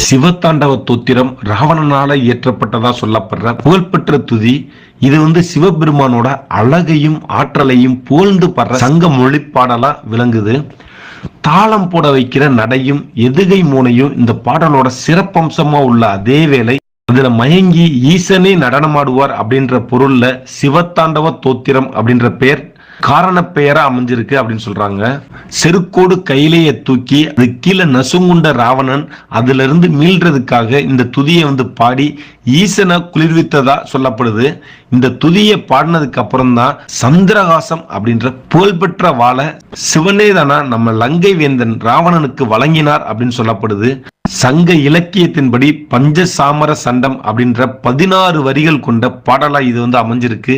சிவத்தாண்டவ தோத்திரம் ராவணனால இயற்றப்பட்டதா சொல்லப்படுற புகழ்பெற்ற துதி. இது சிவபெருமானோட அழகையும் ஆற்றலையும் புகழ்ந்து பாடுற சங்க மொழிப்பாடலா விளங்குது. தாளம் போட வைக்கிற நடையும் எதுகை மூனையும் இந்த பாடலோட சிறப்பம்சமா உள்ள அதே வேளை அதுல மயங்கி ஈசனே நடனமாடுவார் அப்படின்ற பொருள்ல சிவத்தாண்டவ தோத்திரம் அப்படின்ற பெயர் காரண பெயரா அமைஞ்சிருக்கு அப்படின்னு சொல்றாங்க. செருக்கோடு கையிலேயே தூக்கி அது கீழே நசுங்குண்ட ராவணன் அதுல இருந்து மீள்றதுக்காக இந்த துதியை பாடி ஈசனை குளிர்வித்ததா சொல்லப்படுது. இந்த துதியை பாடினதுக்கு அப்புறம் தான் சந்திரகாசம் அப்படின்ற புகழ்பெற்ற வாளை சிவனே தானா நம்ம லங்கை வேந்தன் ராவணனுக்கு வழங்கினார் அப்படின்னு சொல்லப்படுது. சங்க இலக்கியத்தின்படி பஞ்சசாமர சண்டம் அப்படின்ற 16 வரிகள் கொண்ட பாடலா இது அமைஞ்சிருக்கு.